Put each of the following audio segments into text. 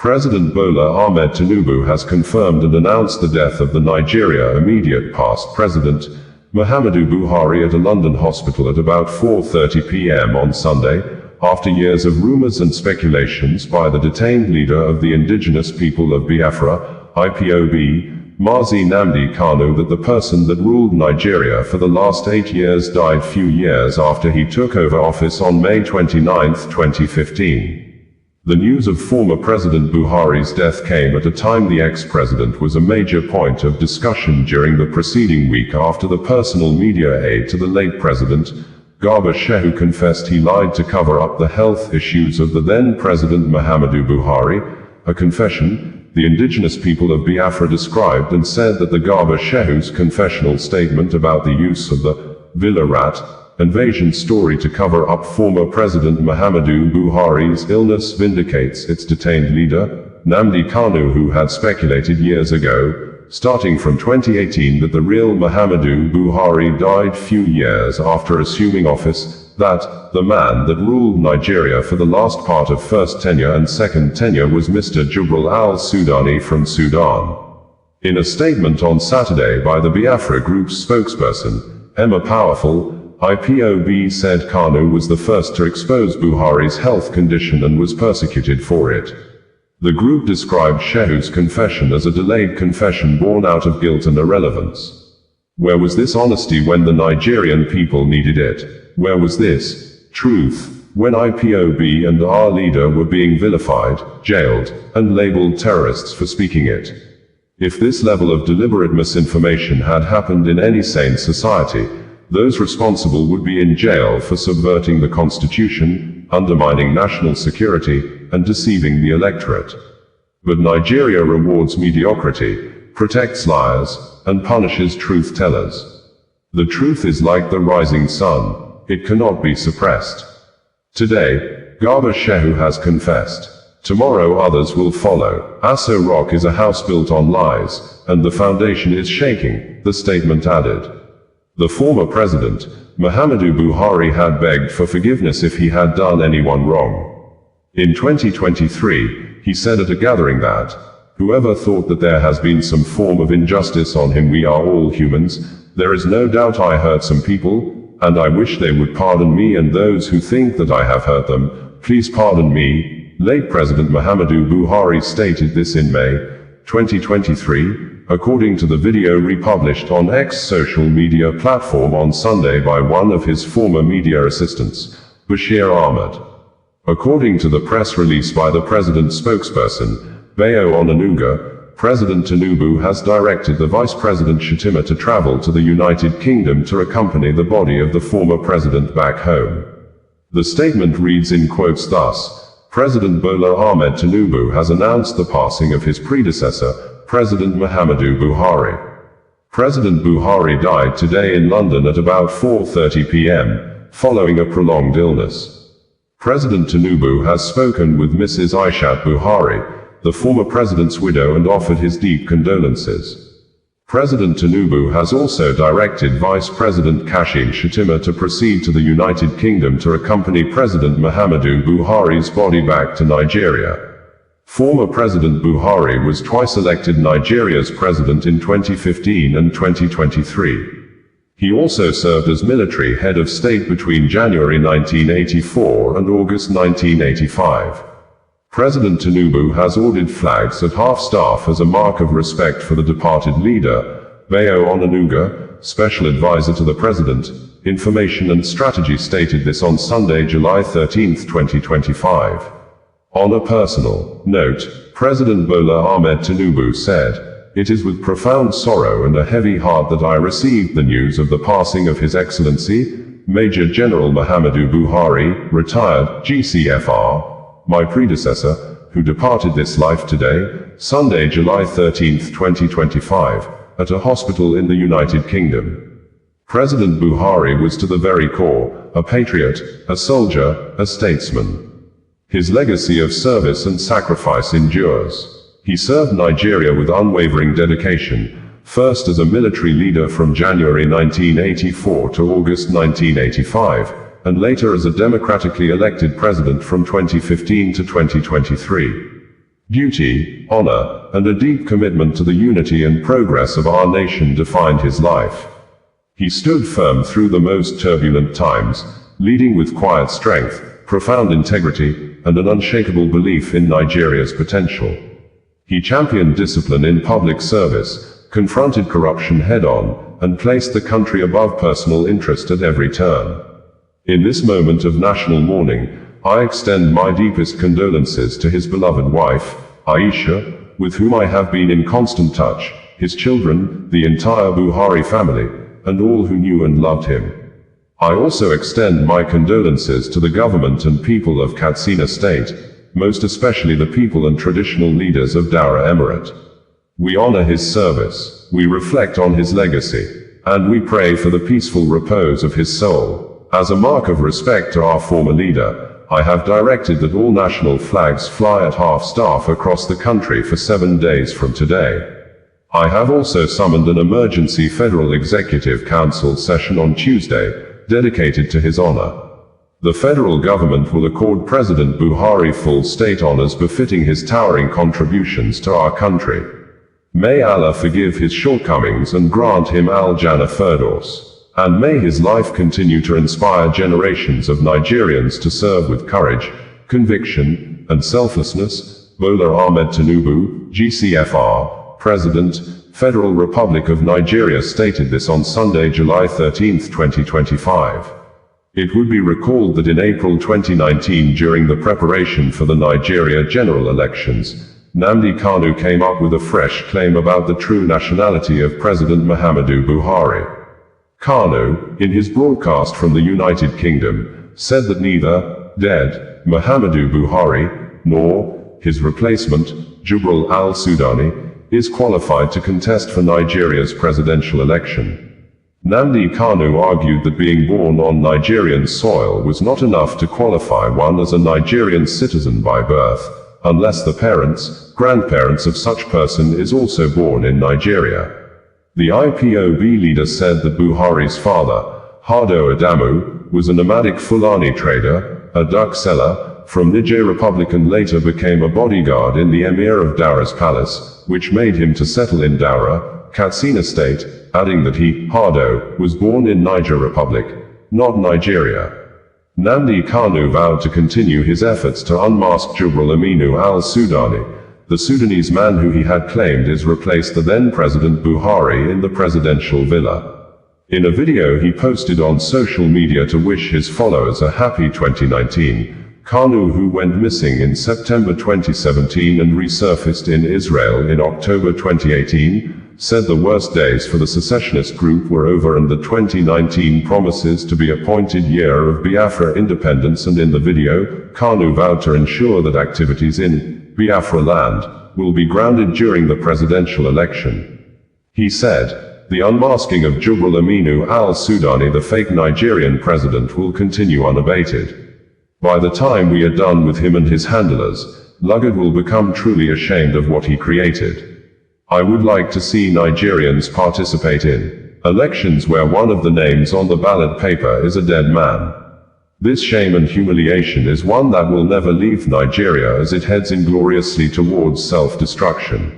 President Bola Ahmed Tinubu has confirmed and announced the death of the Nigeria immediate past President Muhammadu Buhari at a London hospital at about 4:30 p.m. on Sunday, after years of rumours and speculations by the detained leader of the Indigenous People of Biafra, IPOB, Mazi Nnamdi Kanu, that the person that ruled Nigeria for the last 8 years died few years after he took over office on May 29, 2015. The news of former President Buhari's death came at a time the ex-president was a major point of discussion during the preceding week after the personal media aide to the late president, Garba Shehu, confessed he lied to cover up the health issues of the then President Muhammadu Buhari, a confession the Indigenous People of Biafra described and said that the Garba Shehu's confessional statement about the use of the Villa Rat invasion story to cover up former President Muhammadu Buhari's illness vindicates its detained leader, Nnamdi Kanu, who had speculated years ago, starting from 2018, that the real Muhammadu Buhari died few years after assuming office, that the man that ruled Nigeria for the last part of first tenure and second tenure was Mr. Jubril al-Sudani from Sudan. In a statement on Saturday by the Biafra Group's spokesperson, Emma Powerful, IPOB said Kanu was the first to expose Buhari's health condition and was persecuted for it. The group described Shehu's confession as a delayed confession born out of guilt and irrelevance. Where was this honesty when the Nigerian people needed it? Where was this truth when IPOB and our leader were being vilified, jailed, and labeled terrorists for speaking it? If this level of deliberate misinformation had happened in any sane society, those responsible would be in jail for subverting the constitution, undermining national security, and deceiving the electorate. But Nigeria rewards mediocrity, protects liars, and punishes truth-tellers. The truth is like the rising sun, it cannot be suppressed. Today, Garba Shehu has confessed. Tomorrow others will follow. Aso Rock is a house built on lies, and the foundation is shaking, the statement added. The former president, Muhammadu Buhari, had begged for forgiveness if he had done anyone wrong. In 2023, he said at a gathering that, "Whoever thought that there has been some form of injustice on him, we are all humans. There is no doubt I hurt some people, and I wish they would pardon me, and those who think that I have hurt them, please pardon me." Late President Muhammadu Buhari stated this in May 2023, according to the video republished on X social media platform on Sunday by one of his former media assistants, Bashir Ahmed. According to the press release by the president's spokesperson, Bayo Onanuga, President Tinubu has directed the Vice President Shettima to travel to the United Kingdom to accompany the body of the former president back home. The statement reads in quotes thus: President Bola Ahmed Tinubu has announced the passing of his predecessor, President Muhammadu Buhari. President Buhari died today in London at about 4:30 p.m., following a prolonged illness. President Tinubu has spoken with Mrs. Aishat Buhari, the former president's widow, and offered his deep condolences. President Tinubu has also directed Vice President Kashim Shettima to proceed to the United Kingdom to accompany President Muhammadu Buhari's body back to Nigeria. Former President Buhari was twice elected Nigeria's president in 2015 and 2023. He also served as military head of state between January 1984 and August 1985. President Tinubu has ordered flags at half-staff as a mark of respect for the departed leader. Bayo Onanuga, special advisor to the president, Information and Strategy, stated this on Sunday, July 13, 2025. On a personal note, President Bola Ahmed Tinubu said, "It is with profound sorrow and a heavy heart that I received the news of the passing of His Excellency, Major General Muhammadu Buhari, retired, GCFR, my predecessor, who departed this life today, Sunday, July 13, 2025, at a hospital in the United Kingdom." President Buhari was to the very core, a patriot, a soldier, a statesman. His legacy of service and sacrifice endures. He served Nigeria with unwavering dedication, first as a military leader from January 1984 to August 1985, and later as a democratically elected president from 2015 to 2023. Duty, honor, and a deep commitment to the unity and progress of our nation defined his life. He stood firm through the most turbulent times, leading with quiet strength, profound integrity, and an unshakable belief in Nigeria's potential. He championed discipline in public service, confronted corruption head-on, and placed the country above personal interest at every turn. In this moment of national mourning, I extend my deepest condolences to his beloved wife, Aisha, with whom I have been in constant touch, his children, the entire Buhari family, and all who knew and loved him. I also extend my condolences to the government and people of Katsina State, most especially the people and traditional leaders of Daura Emirate. We honor his service, we reflect on his legacy, and we pray for the peaceful repose of his soul. As a mark of respect to our former leader, I have directed that all national flags fly at half-staff across the country for 7 days from today. I have also summoned an emergency Federal Executive Council session on Tuesday, dedicated to his honor. The federal government will accord President Buhari full state honors befitting his towering contributions to our country. May Allah forgive his shortcomings and grant him Al-Jannah Firdaus. And may his life continue to inspire generations of Nigerians to serve with courage, conviction, and selflessness. Bola Ahmed Tinubu, GCFR, President, Federal Republic of Nigeria stated this on Sunday, July 13, 2025. It would be recalled that in April 2019, during the preparation for the Nigeria general elections, Nnamdi Kanu came up with a fresh claim about the true nationality of President Muhammadu Buhari. Kanu, in his broadcast from the United Kingdom, said that neither dead Muhammadu Buhari nor his replacement, Jubril al-Sudani, is qualified to contest for Nigeria's presidential election. Nnamdi Kanu argued that being born on Nigerian soil was not enough to qualify one as a Nigerian citizen by birth, unless the parents, grandparents of such person is also born in Nigeria. The IPOB leader said that Buhari's father, Hardo Adamu, was a nomadic Fulani trader, a duck seller, from Niger Republic and later became a bodyguard in the Emir of Daura's palace, which made him to settle in Daura, Katsina State, adding that he, Hardo, was born in Niger Republic, not Nigeria. Nnamdi Kanu vowed to continue his efforts to unmask Jubril Aminu al-Sudani, the Sudanese man who he had claimed is replaced the then President Buhari in the presidential villa. In a video he posted on social media to wish his followers a happy 2019, Kanu, who went missing in September 2017 and resurfaced in Israel in October 2018, said the worst days for the secessionist group were over and the 2019 promises to be appointed year of Biafra independence, and in the video, Kanu vowed to ensure that activities in Biafra land will be grounded during the presidential election. He said, "The unmasking of Jubril Aminu al-Sudani, the fake Nigerian president, will continue unabated. By the time we are done with him and his handlers, Lugard will become truly ashamed of what he created. I would like to see Nigerians participate in elections where one of the names on the ballot paper is a dead man. This shame and humiliation is one that will never leave Nigeria as it heads ingloriously towards self-destruction.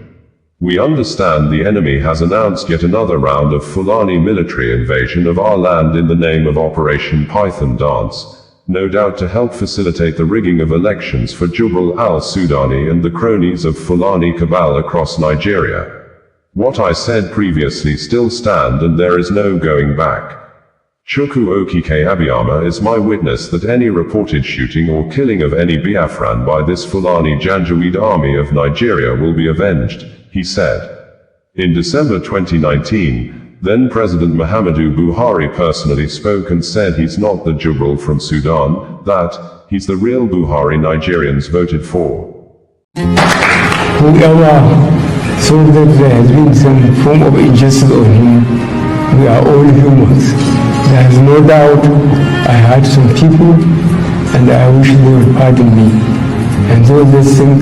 We understand the enemy has announced yet another round of Fulani military invasion of our land in the name of Operation Python Dance, no doubt to help facilitate the rigging of elections for Jubril al-Sudani and the cronies of Fulani cabal across Nigeria. What I said previously still stand, and there is no going back. Chukwu Okike Abiyama is my witness that any reported shooting or killing of any Biafran by this Fulani Janjaweed army of Nigeria will be avenged," he said. In December 2019, then President Muhammadu Buhari personally spoke and said he's not the Jubril from Sudan, that he's the real Buhari Nigerians voted for. Whoever thought that there has been some form of injustice on him, we are all humans. There is no doubt I hurt some people, and I wish they would pardon me. And those that think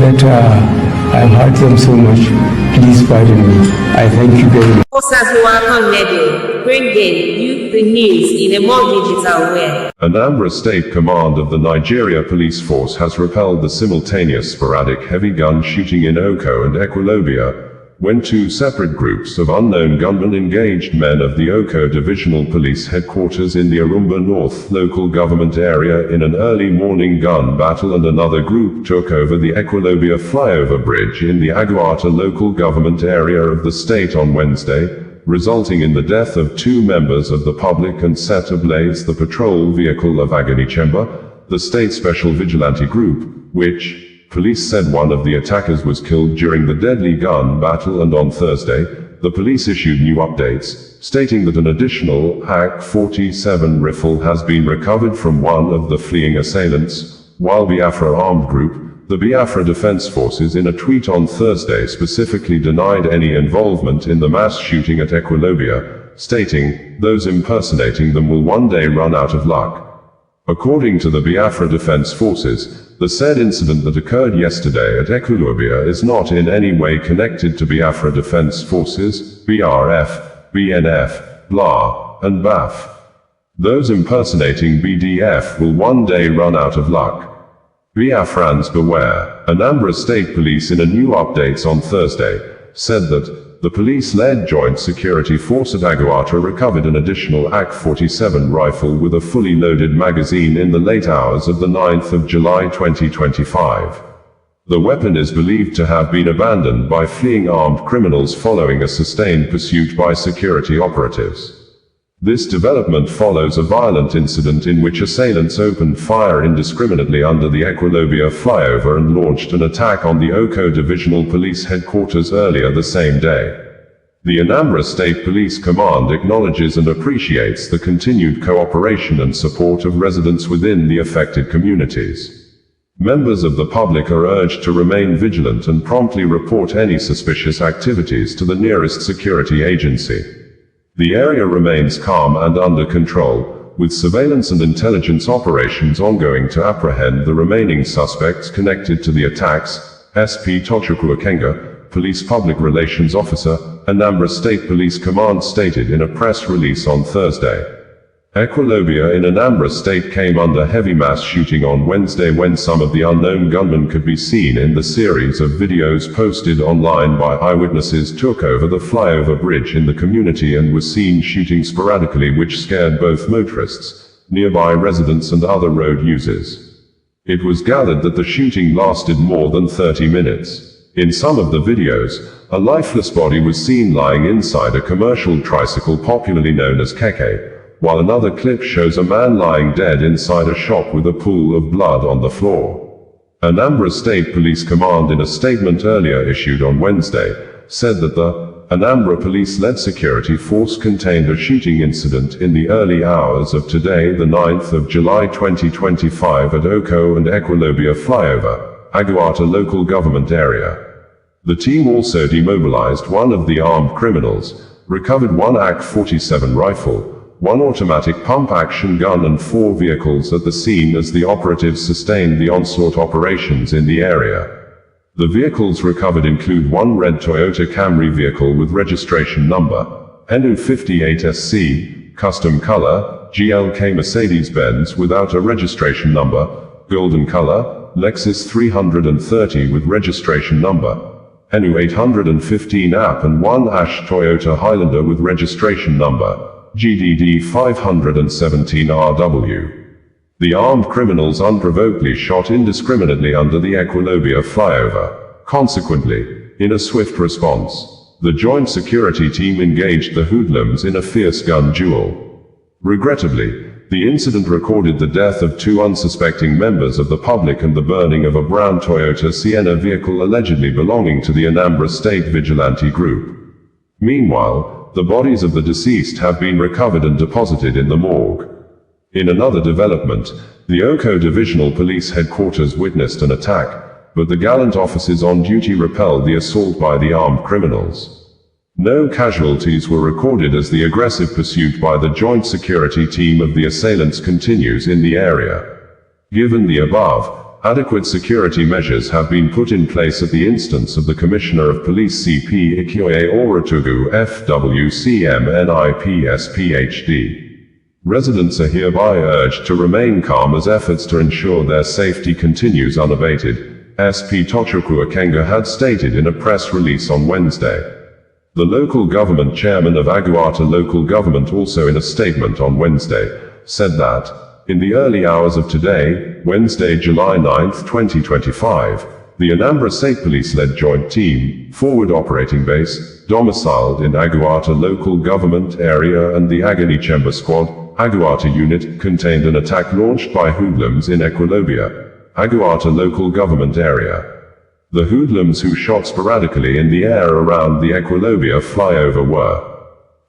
that I have hurt them so much, please pardon me. I thank you very much. bring you the news in a more digital way. Anambra State Command of the Nigeria Police Force has repelled the simultaneous sporadic heavy gun shooting in Oko and Ekwulobia, when two separate groups of unknown gunmen engaged men of the Oko Divisional Police Headquarters in the Orumba North local government area in an early morning gun battle, and another group took over the Ekwulobia flyover bridge in the Aguata local government area of the state on Wednesday, resulting in the death of two members of the public and set ablaze the patrol vehicle of Agunaechemba, the state special vigilante group, which, police said one of the attackers was killed during the deadly gun battle, and on Thursday, the police issued new updates, stating that an additional AK-47 rifle has been recovered from one of the fleeing assailants, while Biafra armed group, the Biafra Defense Forces, in a tweet on Thursday specifically denied any involvement in the mass shooting at Ekwulobia, stating, "Those impersonating them will one day run out of luck." According to the Biafra Defense Forces, the said incident that occurred yesterday at Ekwulobia is not in any way connected to Biafra Defense Forces, BRF, BNF, BLA, and BAF. Those impersonating BDF will one day run out of luck. Biafrans beware. Anambra State Police, in a new updates on Thursday, said that the police-led joint security force at Aguata recovered an additional AK-47 rifle with a fully loaded magazine in the late hours of the 9th of July 2025. The weapon is believed to have been abandoned by fleeing armed criminals following a sustained pursuit by security operatives. This development follows a violent incident in which assailants opened fire indiscriminately under the Ekwulobia flyover and launched an attack on the Oko Divisional Police Headquarters earlier the same day. The Anambra State Police Command acknowledges and appreciates the continued cooperation and support of residents within the affected communities. Members of the public are urged to remain vigilant and promptly report any suspicious activities to the nearest security agency. The area remains calm and under control, with surveillance and intelligence operations ongoing to apprehend the remaining suspects connected to the attacks, SP Tochukwu Akenga, Police Public Relations Officer, Anambra State Police Command stated in a press release on Thursday. Ekwulobia in Anambra State came under heavy mass shooting on Wednesday, when some of the unknown gunmen could be seen in the series of videos posted online by eyewitnesses took over the flyover bridge in the community and were seen shooting sporadically, which scared both motorists, nearby residents and other road users. It was gathered that the shooting lasted more than 30 minutes. In some of the videos, a lifeless body was seen lying inside a commercial tricycle popularly known as keke, while another clip shows a man lying dead inside a shop with a pool of blood on the floor. Anambra State Police Command, in a statement earlier issued on Wednesday, said that the Anambra Police-led security force contained a shooting incident in the early hours of today, the 9th of July 2025 at Oko and Ekwulobia flyover, Aguata local government area. The team also demobilized one of the armed criminals, recovered one AK-47 rifle, one automatic pump-action gun and 4 vehicles at the scene as the operatives sustained the onslaught operations in the area. The vehicles recovered include one red Toyota Camry vehicle with registration number NU58SC, custom color, GLK Mercedes-Benz without a registration number, golden color, Lexus 330 with registration number NU815 AP, and one ash Toyota Highlander with registration number GDD 517 RW. The armed criminals unprovokedly shot indiscriminately under the Ekwulobia flyover. Consequently, in a swift response, the joint security team engaged the hoodlums in a fierce gun duel. Regrettably, the incident recorded the death of 2 unsuspecting members of the public and the burning of a brown Toyota Sienna vehicle allegedly belonging to the Anambra State Vigilante Group. Meanwhile, the bodies of the deceased have been recovered and deposited in the morgue. In another development, the Oko Divisional Police Headquarters witnessed an attack, but the gallant officers on duty repelled the assault by the armed criminals. No casualties were recorded as the aggressive pursuit by the joint security team of the assailants continues in the area. Given the above, adequate security measures have been put in place at the instance of the Commissioner of Police CP Ikoyi Oratugu FWCM NIPS PhD. Residents are hereby urged to remain calm as efforts to ensure their safety continues unabated, SP Tochukwu Akenga had stated in a press release on Wednesday. The local government chairman of Aguata local government also in a statement on Wednesday, said that, in the early hours of today, Wednesday, July 9, 2025, the Anambra State Police-led joint team, forward operating base, domiciled in Aguata local government area and the Agunaechemba squad, Aguata unit, contained an attack launched by hoodlums in Ekwulobia, Aguata local government area. The hoodlums who shot sporadically in the air around the Ekwulobia flyover were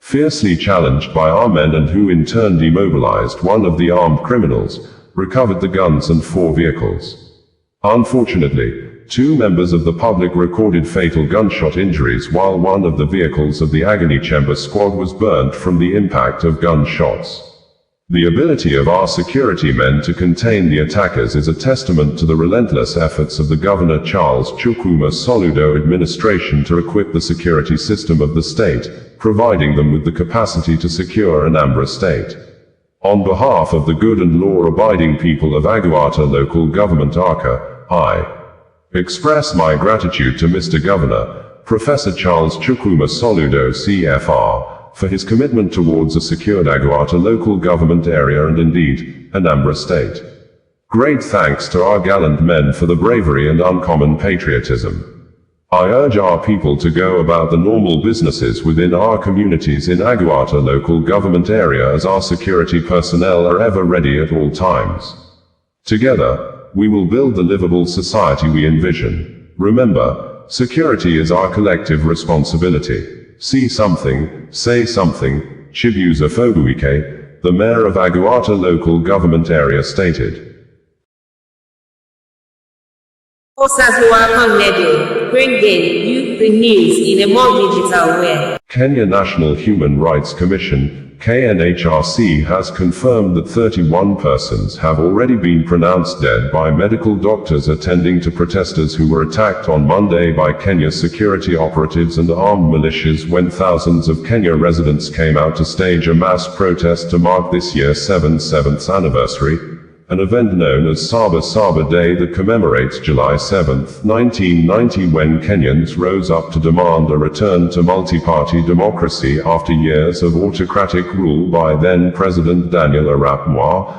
fiercely challenged by our men and who in turn demobilized one of the armed criminals, recovered the guns and 4 vehicles. Unfortunately, 2 members of the public recorded fatal gunshot injuries while one of the vehicles of the Agunaechemba squad was burnt from the impact of gunshots. The ability of our security men to contain the attackers is a testament to the relentless efforts of the Governor Charles Chukwuma Soludo administration to equip the security system of the state, providing them with the capacity to secure Anambra State. On behalf of the good and law-abiding people of Aguata local government ARCA, I express my gratitude to Mr. Governor, Professor Charles Chukwuma Soludo CFR, for his commitment towards a secured Aguata local government area and indeed, Anambra State. Great thanks to our gallant men for the bravery and uncommon patriotism. I urge our people to go about the normal businesses within our communities in Aguata local government area as our security personnel are ever ready at all times. Together, we will build the livable society we envision. Remember, security is our collective responsibility. See something, say something, Chibuzo Fobuike, the mayor of Aguata local government area stated. Bringing you the news in a more digital way. Kenya National Human Rights Commission, KNHRC, has confirmed that 31 persons have already been pronounced dead by medical doctors attending to protesters who were attacked on Monday by Kenya's security operatives and armed militias when thousands of Kenya residents came out to stage a mass protest to mark this year's 7th anniversary, an event known as Saba Saba Day that commemorates July 7, 1990, when Kenyans rose up to demand a return to multi-party democracy after years of autocratic rule by then-President Daniel Arap Moi.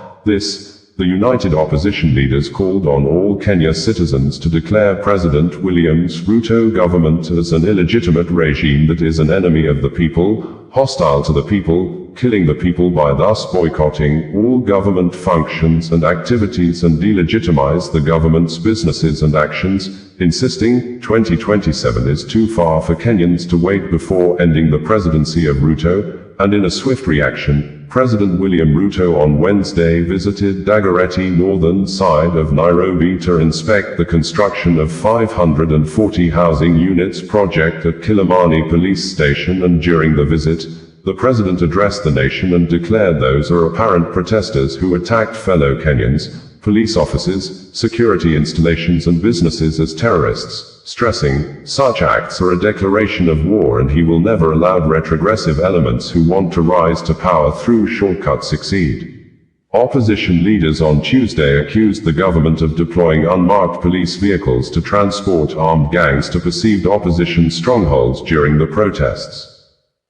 The united opposition leaders called on all Kenya citizens to declare President William's Ruto government as an illegitimate regime that is an enemy of the people, hostile to the people, killing the people by thus boycotting all government functions and activities and delegitimize the government's businesses and actions, insisting 2027 is too far for Kenyans to wait before ending the presidency of Ruto, and in a swift reaction, President William Ruto on Wednesday visited Dagoretti northern side of Nairobi to inspect the construction of 540 housing units project at Kilimani police station, and during the visit, the president addressed the nation and declared those are apparent protesters who attacked fellow Kenyans, police officers, security installations and businesses as terrorists, stressing, such acts are a declaration of war and he will never allow retrogressive elements who want to rise to power through shortcuts succeed. Opposition leaders on Tuesday accused the government of deploying unmarked police vehicles to transport armed gangs to perceived opposition strongholds during the protests.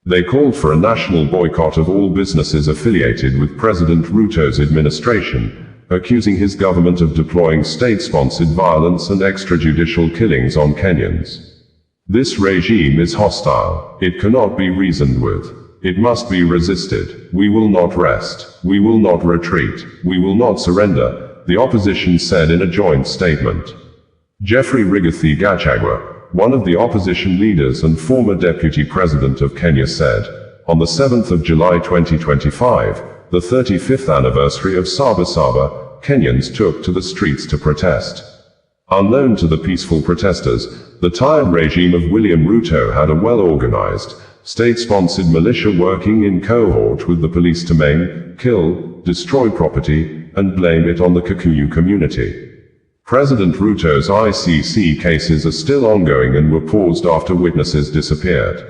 They called for a national boycott of all businesses affiliated with President Ruto's administration, accusing his government of deploying state-sponsored violence and extrajudicial killings on Kenyans. This regime is hostile. It cannot be reasoned with. It must be resisted. We will not rest. We will not retreat. We will not surrender, the opposition said in a joint statement. Jeffrey Rigathi Gachagua, one of the opposition leaders and former deputy president of Kenya, said, on the 7th of July 2025, the 35th anniversary of Saba Saba, Kenyans took to the streets to protest. Unknown to the peaceful protesters, the tired regime of William Ruto had a well-organized, state-sponsored militia working in cohort with the police to maim, kill, destroy property, and blame it on the Kikuyu community. President Ruto's ICC cases are still ongoing and were paused after witnesses disappeared.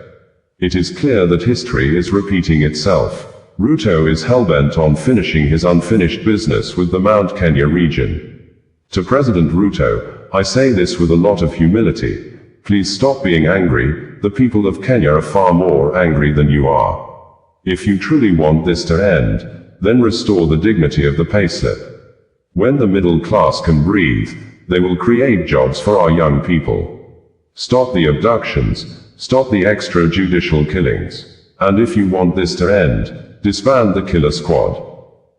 It is clear that history is repeating itself. Ruto is hellbent on finishing his unfinished business with the Mount Kenya region. To President Ruto, I say this with a lot of humility. Please stop being angry. The people of Kenya are far more angry than you are. If you truly want this to end, then restore the dignity of the payslip. When the middle class can breathe, they will create jobs for our young people. Stop the abductions, stop the extrajudicial killings. And if you want this to end, disband the killer squad.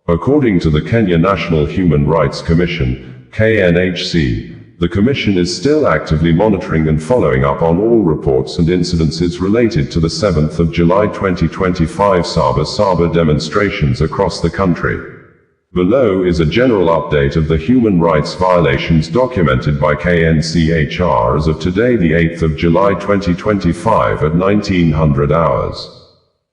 According to the Kenya National Human Rights Commission, KNHC, the Commission is still actively monitoring and following up on all reports and incidences related to the 7th of July 2025 Saba demonstrations across the country. Below is a general update of the human rights violations documented by KNCHR as of today, the 8th of July 2025 at 1900 hours.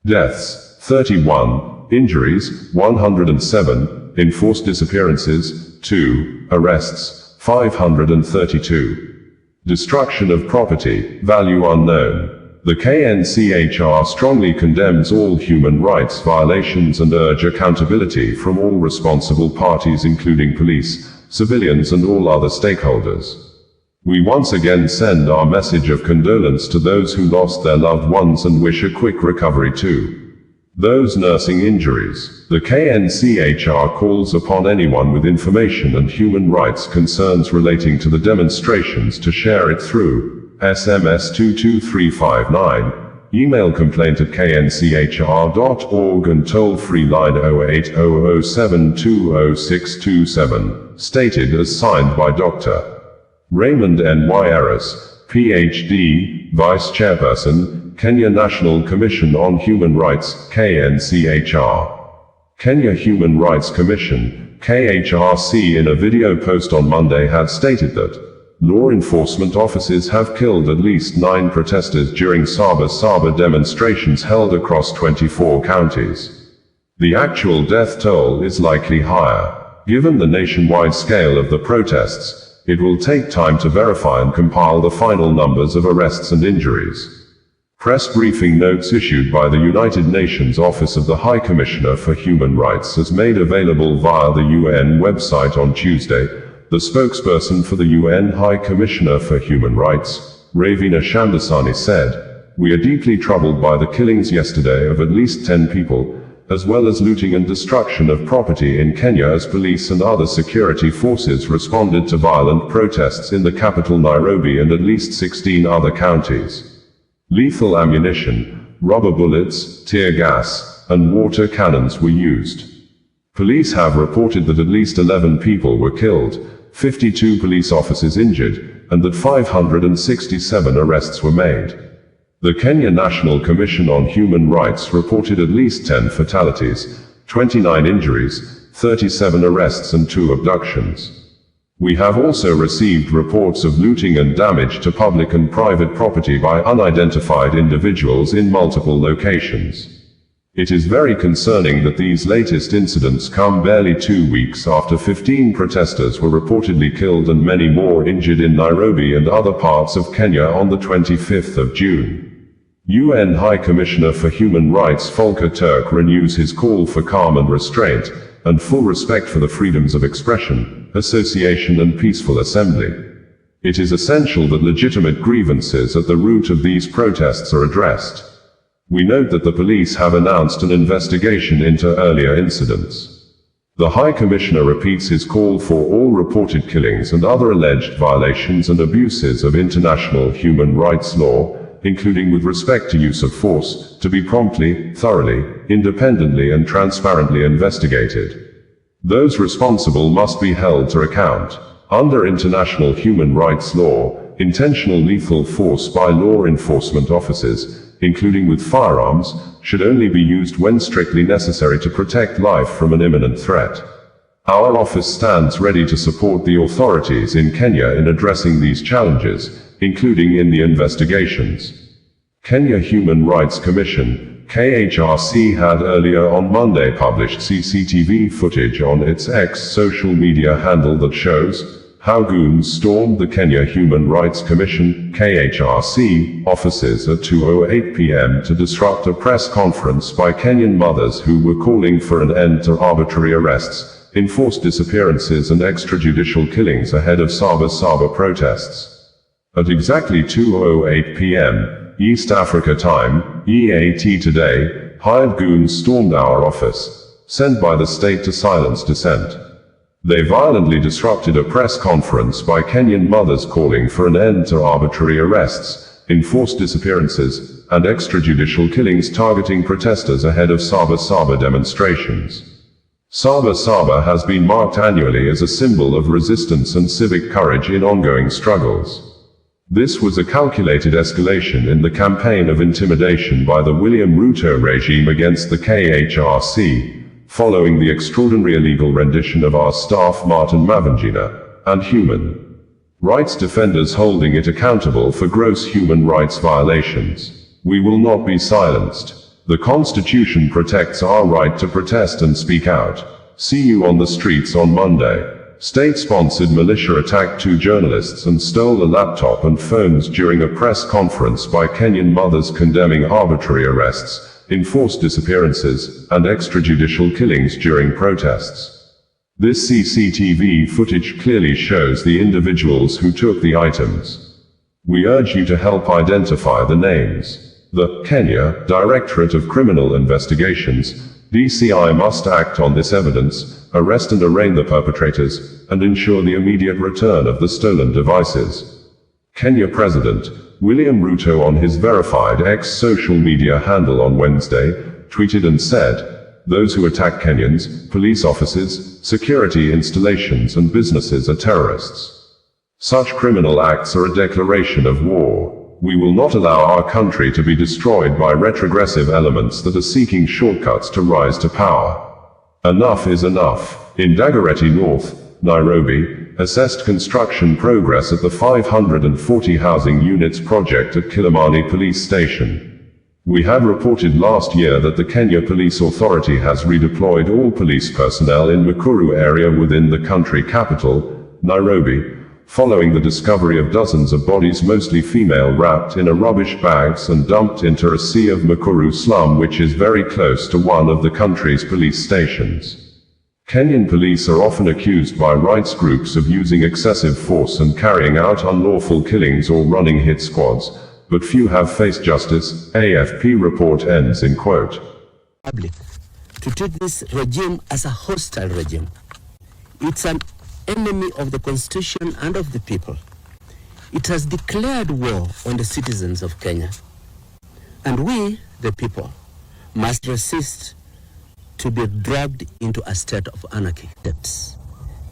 Deaths, 31. Injuries, 107. Enforced disappearances, 2. Arrests, 532. Destruction of property, value unknown. The KNCHR strongly condemns all human rights violations and urge accountability from all responsible parties including police, civilians and all other stakeholders. We once again send our message of condolence to those who lost their loved ones and wish a quick recovery to those nursing injuries. The KNCHR calls upon anyone with information and human rights concerns relating to the demonstrations to share it through SMS 22359, email complaint@knchr.org and toll-free line 0800720627, stated as signed by Dr. Raymond N. Wairas, PhD, Vice Chairperson, Kenya National Commission on Human Rights, KNCHR. Kenya Human Rights Commission, KHRC, in a video post on Monday had stated that law enforcement officers have killed at least 9 protesters during Saba demonstrations held across 24 counties. The actual death toll is likely higher. Given the nationwide scale of the protests, it will take time to verify and compile the final numbers of arrests and injuries. Press briefing notes issued by the United Nations Office of the High Commissioner for Human Rights as made available via the UN website on Tuesday. The spokesperson for the UN High Commissioner for Human Rights, Ravina Shamdasani, said, "We are deeply troubled by the killings yesterday of at least 10 people, as well as looting and destruction of property in Kenya as police and other security forces responded to violent protests in the capital Nairobi and at least 16 other counties. Lethal ammunition, rubber bullets, tear gas, and water cannons were used. Police have reported that at least 11 people were killed, 52 police officers injured, and that 567 arrests were made." The Kenya National Commission on Human Rights reported at least 10 fatalities, 29 injuries, 37 arrests and 2 abductions. We have also received reports of looting and damage to public and private property by unidentified individuals in multiple locations. It is very concerning that these latest incidents come barely 2 weeks after 15 protesters were reportedly killed and many more injured in Nairobi and other parts of Kenya on the 25th of June. UN High Commissioner for Human Rights Volker Turk renews his call for calm and restraint, and full respect for the freedoms of expression, association and peaceful assembly. It is essential that legitimate grievances at the root of these protests are addressed. We note that the police have announced an investigation into earlier incidents. The High Commissioner repeats his call for all reported killings and other alleged violations and abuses of international human rights law, including with respect to use of force, to be promptly, thoroughly, independently and transparently investigated. Those responsible must be held to account. Under international human rights law, intentional lethal force by law enforcement officers, including with firearms, should only be used when strictly necessary to protect life from an imminent threat. Our office stands ready to support the authorities in Kenya in addressing these challenges, including in the investigations. Kenya Human Rights Commission, KHRC, had earlier on Monday published CCTV footage on its X social media handle that shows how goons stormed the Kenya Human Rights Commission (KHRC) offices at 2:08 p.m. to disrupt a press conference by Kenyan mothers who were calling for an end to arbitrary arrests, enforced disappearances and extrajudicial killings ahead of Saba protests. At exactly 2:08 p.m. East Africa time, EAT today, hired goons stormed our office, sent by the state to silence dissent. They violently disrupted a press conference by Kenyan mothers calling for an end to arbitrary arrests, enforced disappearances, and extrajudicial killings targeting protesters ahead of Saba demonstrations. Saba has been marked annually as a symbol of resistance and civic courage in ongoing struggles. This was a calculated escalation in the campaign of intimidation by the William Ruto regime against the KHRC, following the extraordinary illegal rendition of our staff Martin Mavangina, and human rights defenders holding it accountable for gross human rights violations. We will not be silenced. The Constitution protects our right to protest and speak out. See you on the streets on Monday. State-sponsored militia attacked 2 journalists and stole a laptop and phones during a press conference by Kenyan mothers condemning arbitrary arrests, enforced disappearances, and extrajudicial killings during protests. This CCTV footage clearly shows the individuals who took the items. We urge you to help identify the names. The Kenya Directorate of Criminal Investigations, DCI, must act on this evidence, arrest and arraign the perpetrators, and ensure the immediate return of the stolen devices. Kenya President William Ruto, on his verified X social media handle on Wednesday, tweeted and said, "Those who attack Kenyans, police offices, security installations and businesses are terrorists. Such criminal acts are a declaration of war. We will not allow our country to be destroyed by retrogressive elements that are seeking shortcuts to rise to power. Enough is enough." In Dagoretti North, Nairobi, assessed construction progress at the 540 housing units project at Kilimani Police Station. We had reported last year that the Kenya Police Authority has redeployed all police personnel in Nakuru area within the country capital, Nairobi, following the discovery of dozens of bodies, mostly female, wrapped in rubbish bags and dumped into a sea of Nakuru slum, which is very close to one of the country's police stations. Kenyan police are often accused by rights groups of using excessive force and carrying out unlawful killings or running hit squads, but few have faced justice, AFP report ends in quote. Public to treat this regime as a hostile regime. It's an enemy of the Constitution and of the people. It has declared war on the citizens of Kenya. And we, the people, must resist to be dragged into a state of anarchy. Debts,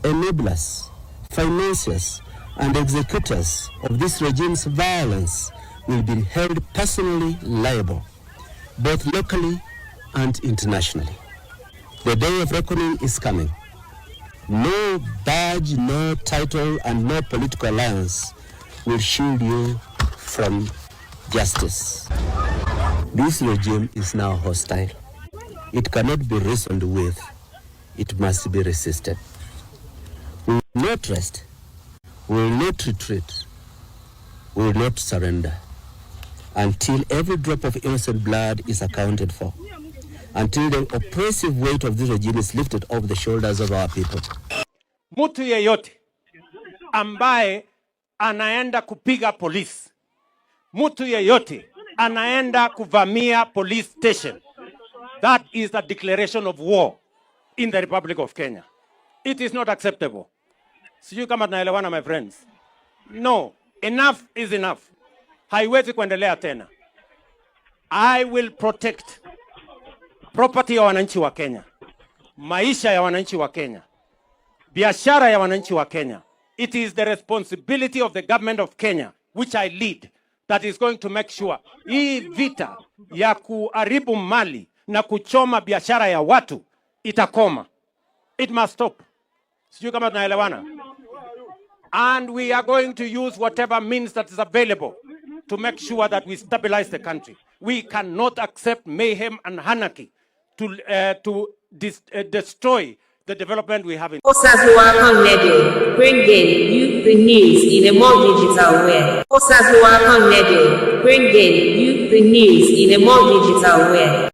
enablers, financiers, and executors of this regime's violence will be held personally liable, both locally and internationally. The day of reckoning is coming. No badge, no title, and no political alliance will shield you from justice. This regime is now hostile. It cannot be reasoned with. It must be resisted. We will not rest. We will not retreat. We will not surrender until every drop of innocent blood is accounted for, until the oppressive weight of this regime is lifted off the shoulders of our people. Mtu yeyote ambaye anaenda kupiga polisi, mtu yeyote anaenda kuvamia police station, that is a declaration of war in the Republic of Kenya. It is not acceptable. Sijui kama tunaelewana, my friends. No, enough is enough. Haiwezi kuendelea tena. I will protect property ya wananchi wa Kenya, maisha ya wananchi wa Kenya, biashara ya wananchi wa Kenya. It is the responsibility of the government of Kenya, which I lead, that is going to make sure hii vita ya kuharibu mali na kuchoma biashara ya watu itakoma. It must stop. Sijui kama tunaelewana. And we are going to use whatever means that is available to make sure that we stabilize the country. We cannot accept mayhem and anarchy to destroy the development we have in Osazuwa Connedio, bringing you the news in a more digital way. Osazuwa Connedio, bringing you the news in a more digital way.